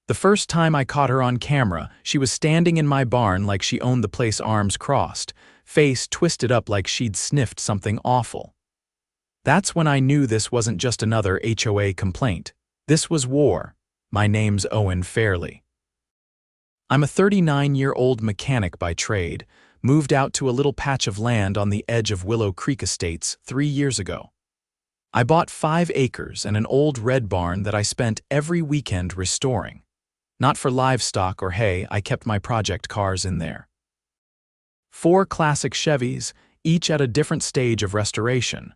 The first time I caught her on camera, she was standing in my barn like she owned the place, arms crossed, face twisted up like she'd sniffed something awful. That's when I knew this wasn't just another HOA complaint. This was war. My name's Owen Fairley. I'm a 39-year-old mechanic by trade, moved out to a little patch of land on the edge of Willow Creek Estates 3 years ago. I bought 5 acres and an old red barn that I spent every weekend restoring. Not for livestock or hay, I kept my project cars in there. 4 classic Chevys, each at a different stage of restoration.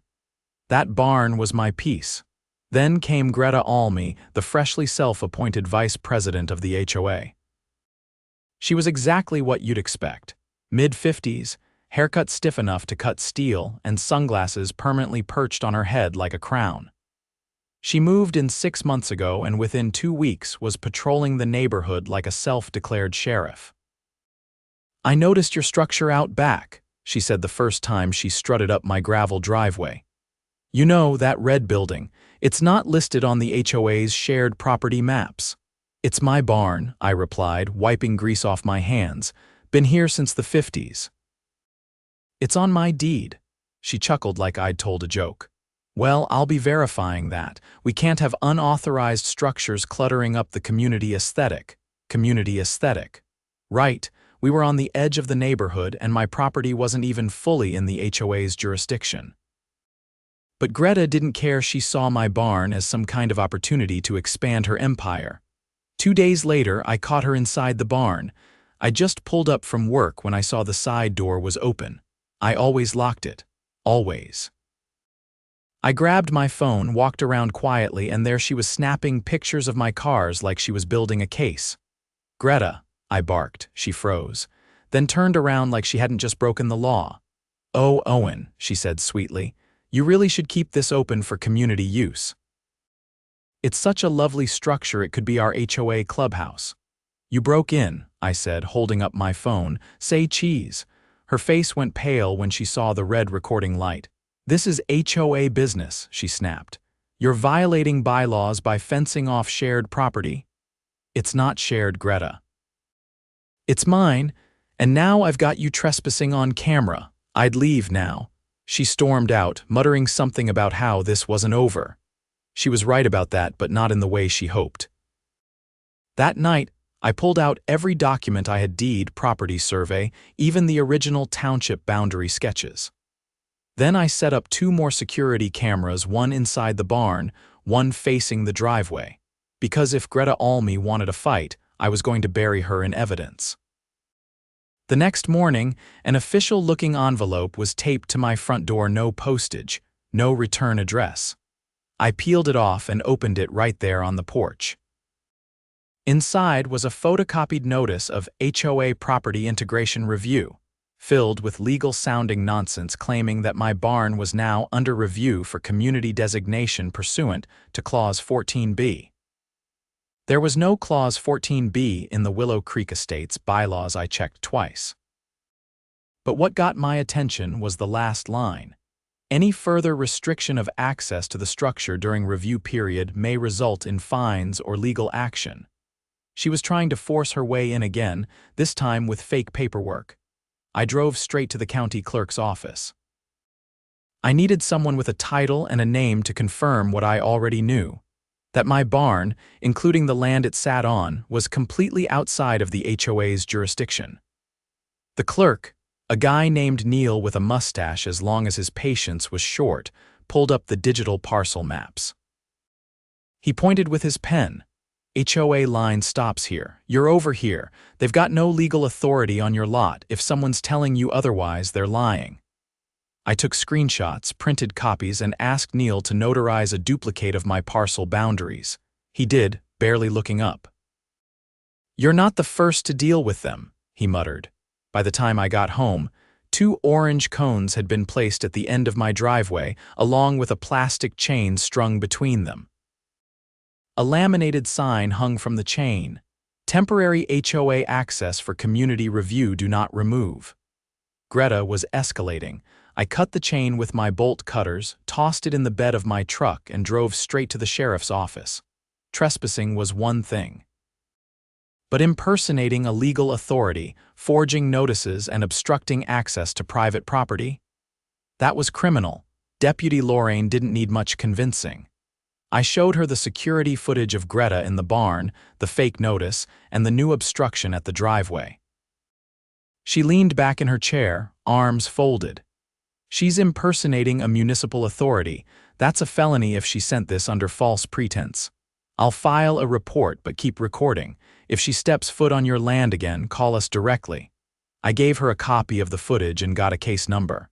That barn was my piece. Then came Greta Olmey, the freshly self-appointed vice president of the HOA. She was exactly what you'd expect. Mid-50s, haircut stiff enough to cut steel, and sunglasses permanently perched on her head like a crown. She moved in 6 months ago and within 2 weeks was patrolling the neighborhood like a self-declared sheriff. "I noticed your structure out back," she said the first time she strutted up my gravel driveway. "You know, that red building, it's not listed on the HOA's shared property maps." "It's my barn," I replied, wiping grease off my hands. "Been here since the 50s. "It's on my deed." She chuckled like I'd told a joke. "Well, I'll be verifying that. We can't have unauthorized structures cluttering up the community aesthetic." Community aesthetic. Right, we were on the edge of the neighborhood and my property wasn't even fully in the HOA's jurisdiction. But Greta didn't care. She saw my barn as some kind of opportunity to expand her empire. 2 days later, I caught her inside the barn. I just pulled up from work when I saw the side door was open. I always locked it. Always. I grabbed my phone, walked around quietly, and there she was snapping pictures of my cars like she was building a case. "Greta," I barked. She froze, then turned around like she hadn't just broken the law. "Oh, Owen," she said sweetly, "you really should keep this open for community use. It's such a lovely structure, it could be our HOA clubhouse." "You broke in," I said, holding up my phone. "Say cheese." Her face went pale when she saw the red recording light. "This is HOA business," she snapped. "You're violating bylaws by fencing off shared property." "It's not shared, Greta. It's mine, and now I've got you trespassing on camera. I'd leave now." She stormed out, muttering something about how this wasn't over. She was right about that, but not in the way she hoped. That night, I pulled out every document I had: deed, property survey, even the original township boundary sketches. Then I set up 2 more security cameras, one inside the barn, one facing the driveway. Because if Greta Olmey wanted a fight, I was going to bury her in evidence. The next morning, an official-looking envelope was taped to my front door. No postage, no return address. I peeled it off and opened it right there on the porch. Inside was a photocopied notice of HOA Property Integration Review, filled with legal-sounding nonsense claiming that my barn was now under review for community designation pursuant to Clause 14B. There was no Clause 14B in the Willow Creek Estates bylaws. I checked twice. But what got my attention was the last line. "Any further restriction of access to the structure during review period may result in fines or legal action." She was trying to force her way in again, this time with fake paperwork. I drove straight to the county clerk's office. I needed someone with a title and a name to confirm what I already knew: that my barn, including the land it sat on, was completely outside of the HOA's jurisdiction. The clerk, a guy named Neil with a mustache as long as his patience was short, pulled up the digital parcel maps. He pointed with his pen. "HOA line stops here. You're over here. They've got no legal authority on your lot. If someone's telling you otherwise, they're lying." I took screenshots, printed copies, and asked Neil to notarize a duplicate of my parcel boundaries. He did, barely looking up. "You're not the first to deal with them," he muttered. By the time I got home, 2 orange cones had been placed at the end of my driveway, along with a plastic chain strung between them. A laminated sign hung from the chain: "Temporary HOA access for community review, do not remove." Greta was escalating. I cut the chain with my bolt cutters, tossed it in the bed of my truck, and drove straight to the sheriff's office. Trespassing was one thing. but impersonating a legal authority, forging notices and obstructing access to private property? That was criminal. Deputy Lorraine didn't need much convincing. I showed her the security footage of Greta in the barn, the fake notice, and the new obstruction at the driveway. She leaned back in her chair, arms folded. She's impersonating a municipal authority. That's a felony if she sent this under false pretense. I'll file a report but keep recording. If she steps foot on your land again, call us directly. I gave her a copy of the footage and got a case number.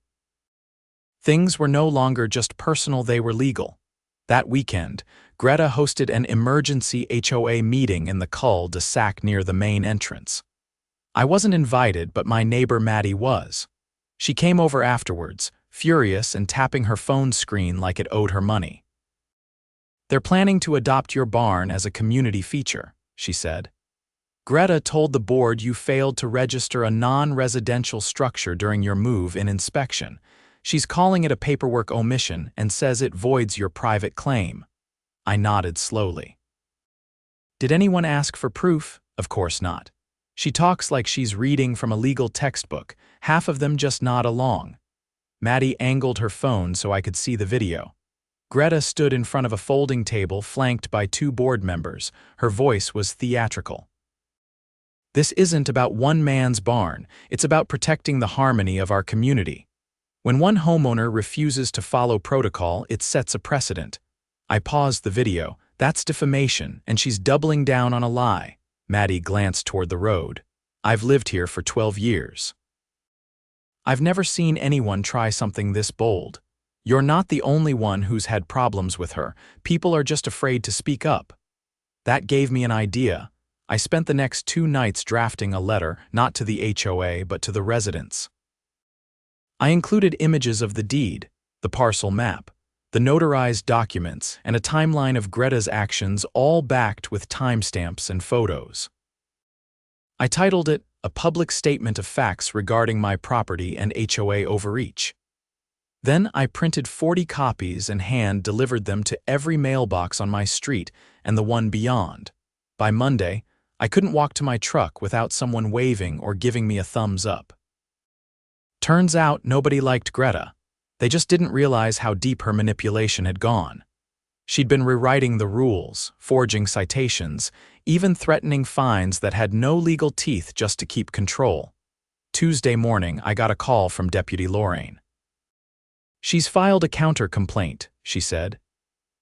Things were no longer just personal, they were legal. That weekend, Greta hosted an emergency HOA meeting in the cul-de-sac near the main entrance. I wasn't invited, but my neighbor Maddie was. She came over afterwards, furious and tapping her phone screen like it owed her money. "They're planning to adopt your barn as a community feature," she said. "Greta told the board you failed to register a non-residential structure during your move-in inspection. She's calling it a paperwork omission and says it voids your private claim." I nodded slowly. "Did anyone ask for proof?" "Of course not. She talks like she's reading from a legal textbook. Half of them just nod along." Maddie angled her phone so I could see the video. Greta stood in front of a folding table flanked by 2 board members. Her voice was theatrical. "This isn't about one man's barn. It's about protecting the harmony of our community. When one homeowner refuses to follow protocol, it sets a precedent." I paused the video. "That's defamation, and she's doubling down on a lie." Maddie glanced toward the road. "I've lived here for 12 years. I've never seen anyone try something this bold. You're not the only one who's had problems with her. People are just afraid to speak up." That gave me an idea. I spent the next 2 nights drafting a letter, not to the HOA, but to the residents. I included images of the deed, the parcel map, the notarized documents, and a timeline of Greta's actions, all backed with timestamps and photos. I titled it, "A Public Statement of Facts Regarding My Property and HOA Overreach." Then I printed 40 copies and hand-delivered them to every mailbox on my street and the one beyond. By Monday, I couldn't walk to my truck without someone waving or giving me a thumbs up. Turns out nobody liked Greta. They just didn't realize how deep her manipulation had gone. She'd been rewriting the rules, forging citations, even threatening fines that had no legal teeth just to keep control. Tuesday morning, I got a call from Deputy Lorraine. "She's filed a counter-complaint," she said.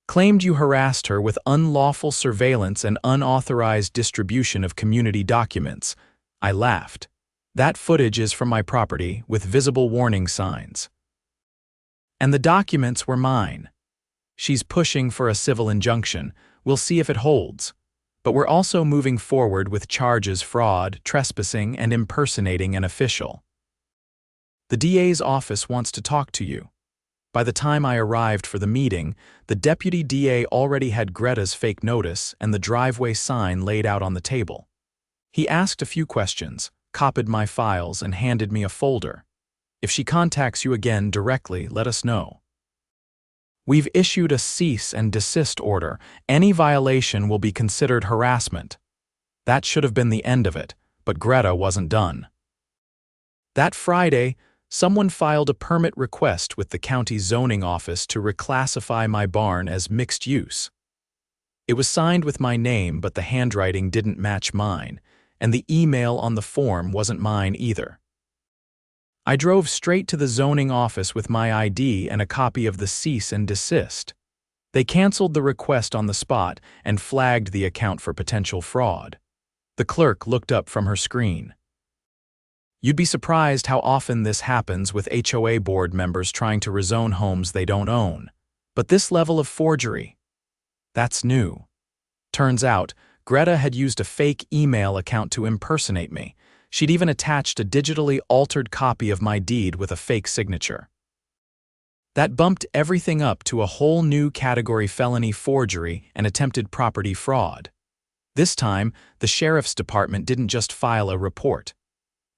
"Claimed you harassed her with unlawful surveillance and unauthorized distribution of community documents." I laughed. "That footage is from my property, with visible warning signs. And the documents were mine. She's pushing for a civil injunction. We'll see if it holds. But we're also moving forward with charges fraud, trespassing, and impersonating an official. The DA's office wants to talk to you." By the time I arrived for the meeting, the deputy DA already had Greta's fake notice and the driveway sign laid out on the table. He asked a few questions, copied my files, and handed me a folder. "If she contacts you again directly, let us know. We've issued a cease and desist order. Any violation will be considered harassment." That should have been the end of it, but Greta wasn't done. That Friday, someone filed a permit request with the county zoning office to reclassify my barn as mixed use. It was signed with my name, but the handwriting didn't match mine, and the email on the form wasn't mine either. I drove straight to the zoning office with my ID and a copy of the cease and desist. They canceled the request on the spot and flagged the account for potential fraud. The clerk looked up from her screen. "You'd be surprised how often this happens with HOA board members trying to rezone homes they don't own. But this level of forgery, that's new." Turns out, Greta had used a fake email account to impersonate me. She'd even attached a digitally altered copy of my deed with a fake signature. That bumped everything up to a whole new category: felony forgery and attempted property fraud. This time, the sheriff's department didn't just file a report.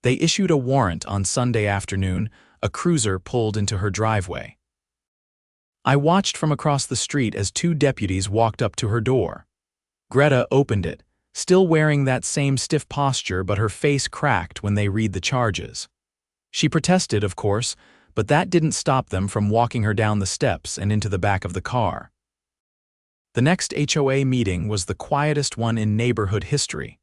They issued a warrant on Sunday afternoon. A cruiser pulled into her driveway. I watched from across the street as 2 deputies walked up to her door. Greta opened it, still wearing that same stiff posture, but her face cracked when they read the charges. She protested, of course, but that didn't stop them from walking her down the steps and into the back of the car. The next HOA meeting was the quietest one in neighborhood history.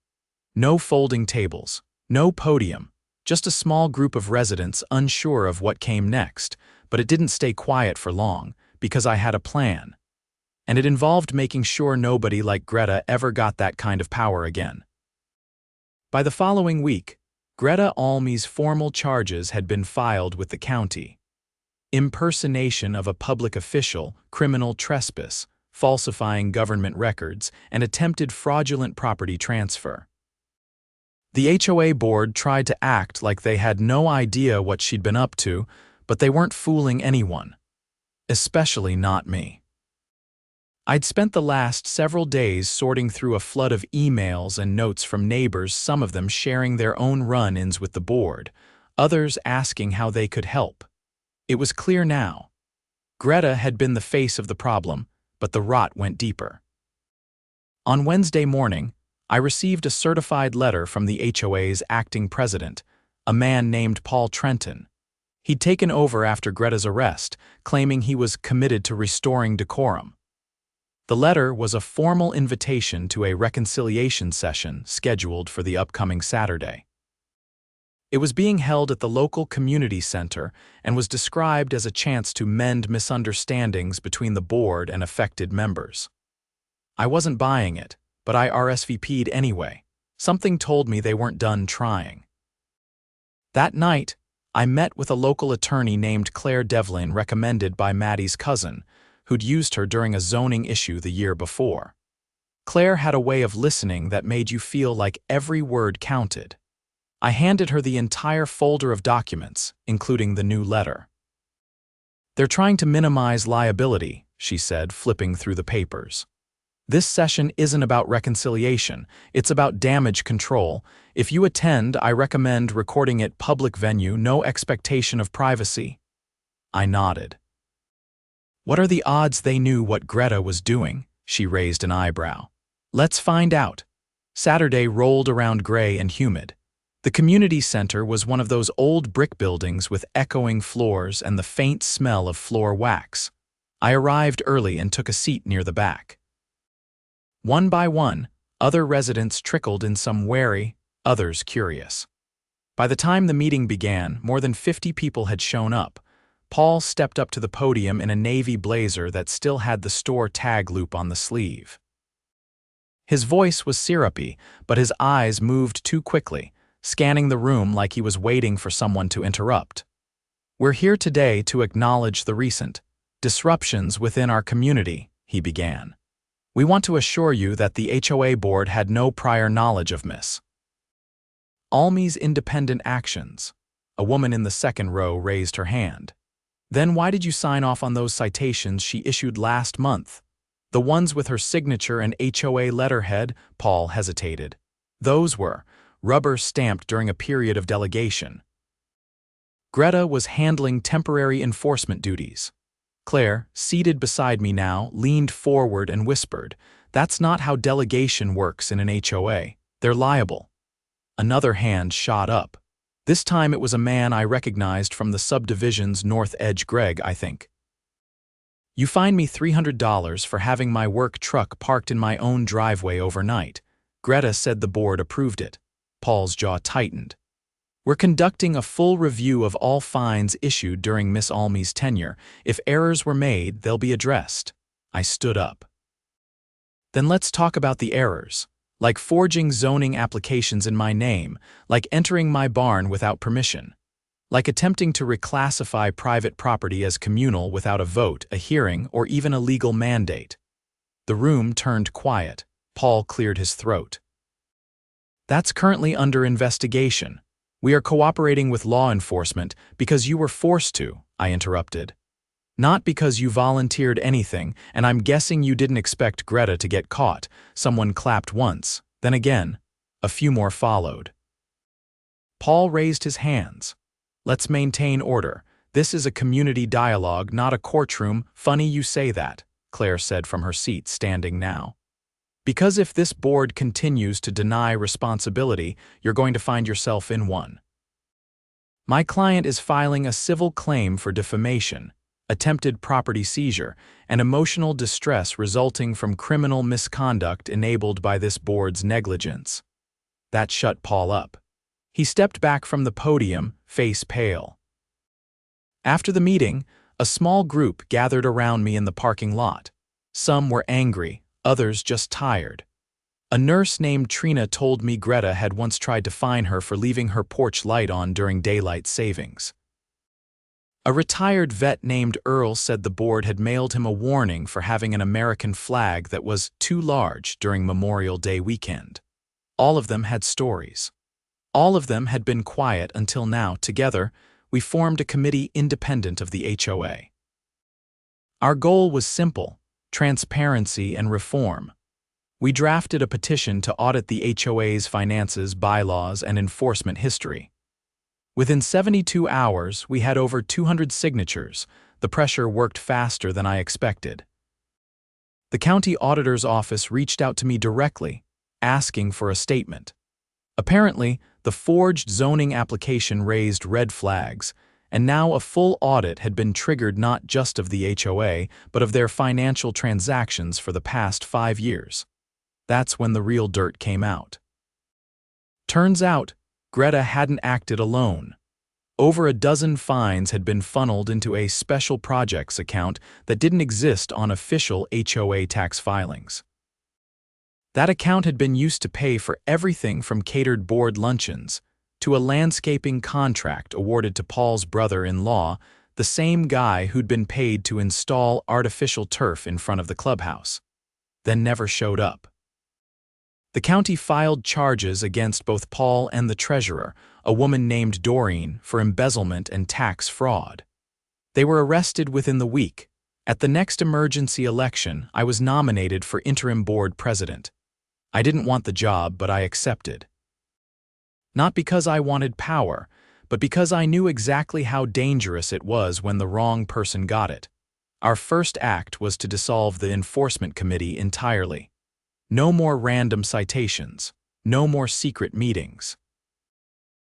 No folding tables, no podium, just a small group of residents unsure of what came next, but it didn't stay quiet for long, because I had a plan. And it involved making sure nobody like Greta ever got that kind of power again. By the following week, Greta Olmey's formal charges had been filed with the county. Impersonation of a public official, criminal trespass, falsifying government records, and attempted fraudulent property transfer. The HOA board tried to act like they had no idea what she'd been up to, but they weren't fooling anyone. Especially not me. I'd spent the last several days sorting through a flood of emails and notes from neighbors, some of them sharing their own run-ins with the board, others asking how they could help. It was clear now. Greta had been the face of the problem, but the rot went deeper. On Wednesday morning, I received a certified letter from the HOA's acting president, a man named Paul Trenton. He'd taken over after Greta's arrest, claiming he was committed to restoring decorum. The letter was a formal invitation to a reconciliation session scheduled for the upcoming Saturday. It was being held at the local community center and was described as a chance to mend misunderstandings between the board and affected members. I wasn't buying it, but I RSVP'd anyway. Something told me they weren't done trying. That night, I met with a local attorney named Claire Devlin, recommended by Maddie's cousin, who'd used her during a zoning issue the year before. Claire had a way of listening that made you feel like every word counted. I handed her the entire folder of documents, including the new letter. "They're trying to minimize liability," she said, flipping through the papers. "This session isn't about reconciliation, it's about damage control. If you attend, I recommend recording it public venue, no expectation of privacy." I nodded. "What are the odds they knew what Greta was doing?" She raised an eyebrow. "Let's find out." Saturday rolled around gray and humid. The community center was one of those old brick buildings with echoing floors and the faint smell of floor wax. I arrived early and took a seat near the back. One by one, other residents trickled in, some wary, others curious. By the time the meeting began, more than 50 people had shown up. Paul stepped up to the podium in a navy blazer that still had the store tag loop on the sleeve. His voice was syrupy, but his eyes moved too quickly, scanning the room like he was waiting for someone to interrupt. "We're here today to acknowledge the recent disruptions within our community," he began. "We want to assure you that the HOA board had no prior knowledge of Miss Olmey's independent actions." A woman in the second row raised her hand. "Then why did you sign off on those citations she issued last month? The ones with her signature and HOA letterhead?" Paul hesitated. "Those were rubber-stamped during a period of delegation. Greta was handling temporary enforcement duties." Claire, seated beside me now, leaned forward and whispered, "That's not how delegation works in an HOA. They're liable." Another hand shot up. This time it was a man I recognized from the subdivision's north edge. "Greg, I think. You fined me $300 for having my work truck parked in my own driveway overnight." Greta said the board approved it. Paul's jaw tightened. "We're conducting a full review of all fines issued during Miss Olmey's tenure. If errors were made, they'll be addressed." I stood up. "Then let's talk about the errors. Like forging zoning applications in my name, like entering my barn without permission, like attempting to reclassify private property as communal without a vote, a hearing, or even a legal mandate." The room turned quiet. Paul cleared his throat. "That's currently under investigation. We are cooperating with law enforcement because you were forced to," I interrupted. "Not because you volunteered anything, and I'm guessing you didn't expect Greta to get caught." Someone clapped once, then again. A few more followed. Paul raised his hands. "Let's maintain order. This is a community dialogue, not a courtroom." "Funny you say that," Claire said from her seat, standing now. Because if this board continues to deny responsibility, you're going to find yourself in one. My client is filing a civil claim for defamation, attempted property seizure, and emotional distress resulting from criminal misconduct enabled by this board's negligence. That shut Paul up. He stepped back from the podium, face pale. After the meeting, a small group gathered around me in the parking lot. Some were angry, others just tired. A nurse named Trina told me Greta had once tried to fine her for leaving her porch light on during daylight savings. A retired vet named Earl said the board had mailed him a warning for having an American flag that was too large during Memorial Day weekend. All of them had stories. All of them had been quiet until now. Together, we formed a committee independent of the HOA. Our goal was simple: transparency and reform. We drafted a petition to audit the HOA's finances, bylaws, and enforcement history. Within 72 hours, we had over 200 signatures. The pressure worked faster than I expected. The county auditor's office reached out to me directly, asking for a statement. Apparently, the forged zoning application raised red flags, and now a full audit had been triggered not just of the HOA, but of their financial transactions for the past 5 years. That's when the real dirt came out. Turns out, Greta hadn't acted alone. Over a dozen fines had been funneled into a special projects account that didn't exist on official HOA tax filings. That account had been used to pay for everything from catered board luncheons to a landscaping contract awarded to Paul's brother-in-law, the same guy who'd been paid to install artificial turf in front of the clubhouse, then never showed up. The county filed charges against both Paul and the treasurer, a woman named Doreen, for embezzlement and tax fraud. They were arrested within the week. At the next emergency election, I was nominated for interim board president. I didn't want the job, but I accepted. Not because I wanted power, but because I knew exactly how dangerous it was when the wrong person got it. Our first act was to dissolve the enforcement committee entirely. No more random citations. No more secret meetings.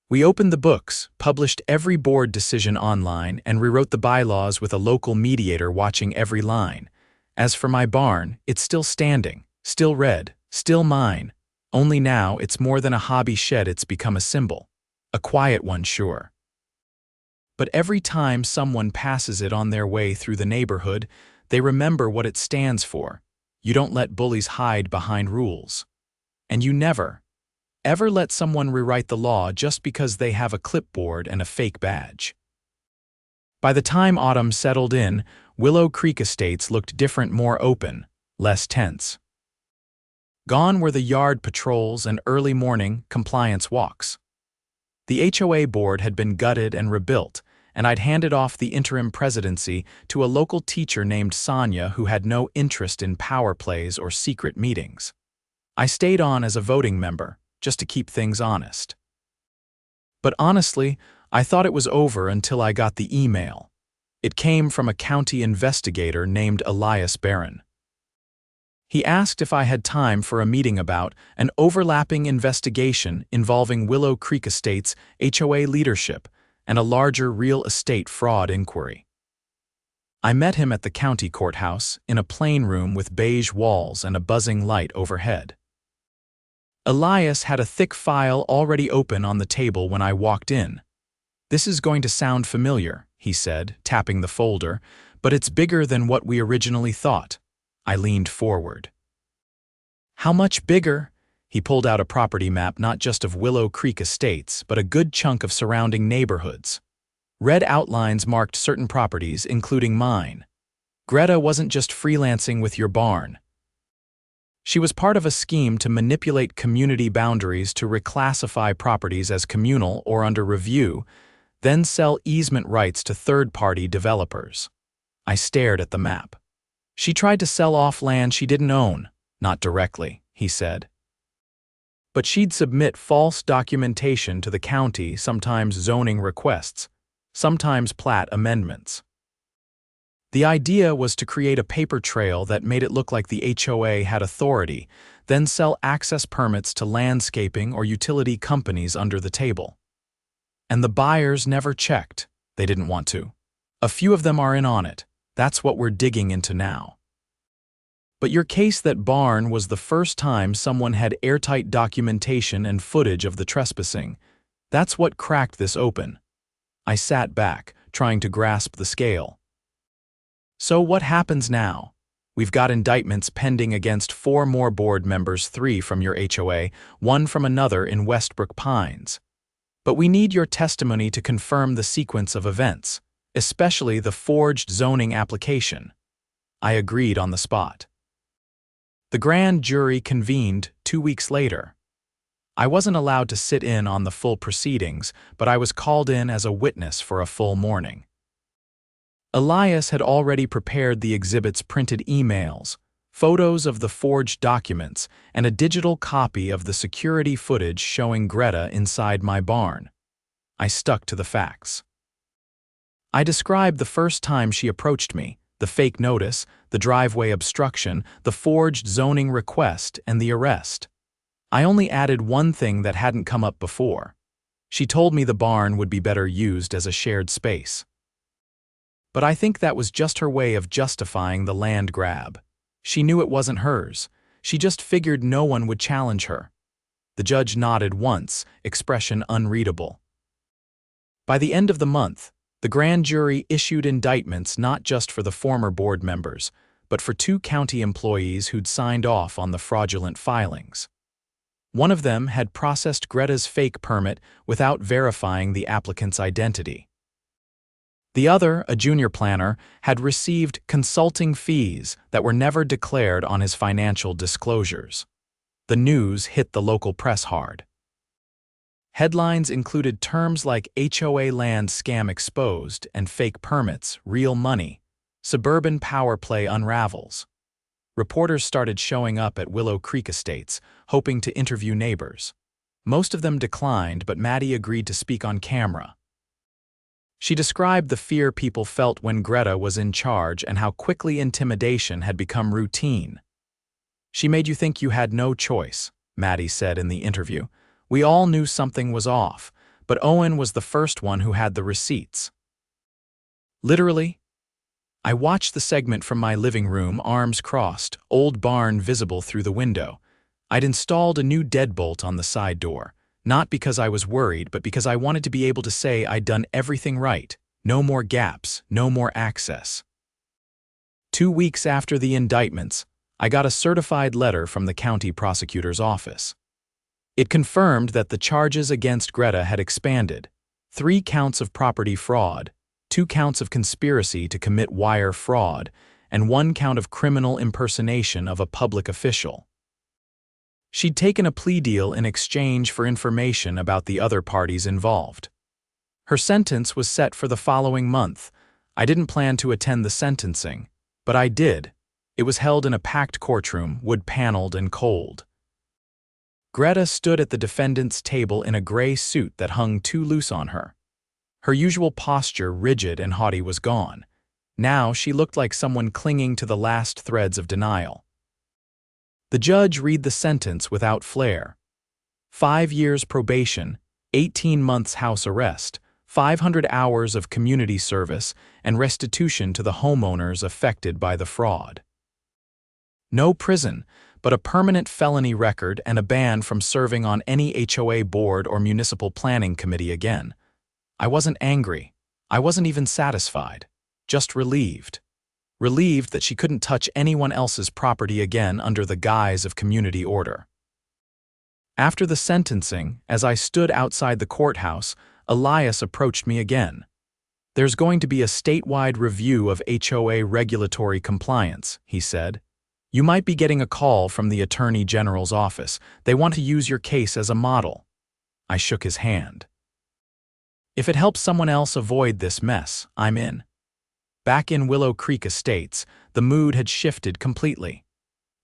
We opened the books, published every board decision online, and rewrote the bylaws with a local mediator watching every line. As for my barn, it's still standing, still red, still mine. Only now it's more than a hobby shed, it's become a symbol. A quiet one, sure. But every time someone passes it on their way through the neighborhood, they remember what it stands for. You don't let bullies hide behind rules. And you never, ever let someone rewrite the law just because they have a clipboard and a fake badge. By the time autumn settled in, Willow Creek Estates looked different, more open, less tense. Gone were the yard patrols and early morning compliance walks. The HOA board had been gutted and rebuilt, and I'd handed off the interim presidency to a local teacher named Sonia who had no interest in power plays or secret meetings. I stayed on as a voting member, just to keep things honest. But honestly, I thought it was over until I got the email. It came from a county investigator named Elias Barron. He asked if I had time for a meeting about an overlapping investigation involving Willow Creek Estates HOA leadership and a larger real estate fraud inquiry. I met him at the county courthouse in a plain room with beige walls and a buzzing light overhead. Elias had a thick file already open on the table when I walked in. "This is going to sound familiar," he said, tapping the folder, "but it's bigger than what we originally thought." I leaned forward. "How much bigger?" He pulled out a property map not just of Willow Creek Estates, but a good chunk of surrounding neighborhoods. Red outlines marked certain properties, including mine. Greta wasn't just freelancing with your barn. She was part of a scheme to manipulate community boundaries to reclassify properties as communal or under review, then sell easement rights to third-party developers. I stared at the map. She tried to sell off land she didn't own, not directly, he said. But she'd submit false documentation to the county, sometimes zoning requests, sometimes plat amendments. The idea was to create a paper trail that made it look like the HOA had authority, then sell access permits to landscaping or utility companies under the table. And the buyers never checked. They didn't want to. A few of them are in on it. That's what we're digging into now. But your case that barn was the first time someone had airtight documentation and footage of the trespassing. That's what cracked this open. I sat back, trying to grasp the scale. So what happens now? We've got indictments pending against 4 more board members, 3 from your HOA, 1 from another in Westbrook Pines. But we need your testimony to confirm the sequence of events, especially the forged zoning application. I agreed on the spot. The grand jury convened 2 weeks later. I wasn't allowed to sit in on the full proceedings, but I was called in as a witness for a full morning. Elias had already prepared the exhibit's printed emails, photos of the forged documents, and a digital copy of the security footage showing Greta inside my barn. I stuck to the facts. I described the first time she approached me, the fake notice, the driveway obstruction, the forged zoning request, and the arrest. I only added one thing that hadn't come up before. She told me the barn would be better used as a shared space. But I think that was just her way of justifying the land grab. She knew it wasn't hers. She just figured no one would challenge her. The judge nodded once, expression unreadable. By the end of the month, the grand jury issued indictments not just for the former board members, but for 2 county employees who'd signed off on the fraudulent filings. One of them had processed Greta's fake permit without verifying the applicant's identity. The other, a junior planner, had received consulting fees that were never declared on his financial disclosures. The news hit the local press hard. Headlines included terms like HOA land scam exposed and fake permits, real money. Suburban power play unravels. Reporters started showing up at Willow Creek Estates, hoping to interview neighbors. Most of them declined, but Maddie agreed to speak on camera. She described the fear people felt when Greta was in charge and how quickly intimidation had become routine. She made you think you had no choice, Maddie said in the interview. We all knew something was off, but Owen was the first one who had the receipts. Literally, I watched the segment from my living room, arms crossed, old barn visible through the window. I'd installed a new deadbolt on the side door. Not because I was worried, but because I wanted to be able to say I'd done everything right. No more gaps, no more access. 2 weeks after the indictments, I got a certified letter from the county prosecutor's office. It confirmed that the charges against Greta had expanded. 3 counts of property fraud, 2 counts of conspiracy to commit wire fraud, and 1 count of criminal impersonation of a public official. She'd taken a plea deal in exchange for information about the other parties involved. Her sentence was set for the following month. I didn't plan to attend the sentencing, but I did. It was held in a packed courtroom, wood-paneled and cold. Greta stood at the defendant's table in a gray suit that hung too loose on her. Her usual posture, rigid and haughty, was gone. Now she looked like someone clinging to the last threads of denial. The judge read the sentence without flair. 5 years probation, 18 months house arrest, 500 hours of community service, and restitution to the homeowners affected by the fraud. No prison, but a permanent felony record and a ban from serving on any HOA board or municipal planning committee again. I wasn't angry. I wasn't even satisfied. Just relieved. Relieved that she couldn't touch anyone else's property again under the guise of community order. After the sentencing, as I stood outside the courthouse, Elias approached me again. There's going to be a statewide review of HOA regulatory compliance, he said. You might be getting a call from the Attorney General's office. They want to use your case as a model. I shook his hand. If it helps someone else avoid this mess, I'm in. Back in Willow Creek Estates, the mood had shifted completely.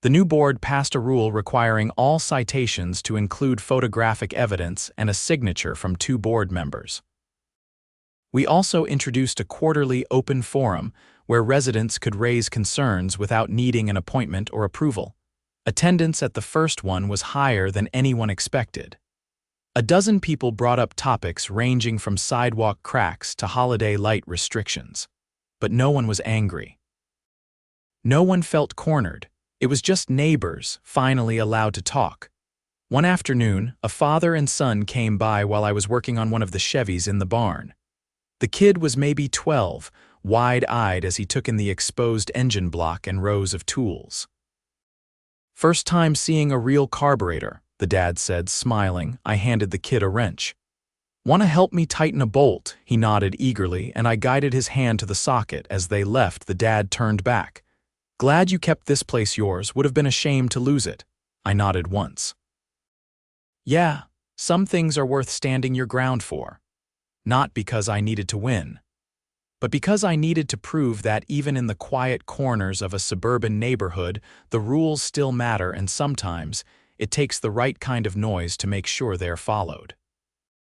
The new board passed a rule requiring all citations to include photographic evidence and a signature from 2 board members. We also introduced a quarterly open forum where residents could raise concerns without needing an appointment or approval. Attendance at the first one was higher than anyone expected. A dozen people brought up topics ranging from sidewalk cracks to holiday light restrictions. But no one was angry. No one felt cornered. It was just neighbors, finally allowed to talk. One afternoon, a father and son came by while I was working on one of the Chevys in the barn. The kid was maybe 12, wide-eyed as he took in the exposed engine block and rows of tools. "First time seeing a real carburetor," the dad said, smiling. I handed the kid a wrench. "Want to help me tighten a bolt?" He nodded eagerly, and I guided his hand to the socket. As they left, the dad turned back. "Glad you kept this place yours. Would have been a shame to lose it." I nodded once. "Yeah, some things are worth standing your ground for. Not because I needed to win, but because I needed to prove that even in the quiet corners of a suburban neighborhood, the rules still matter, and sometimes it takes the right kind of noise to make sure they're followed."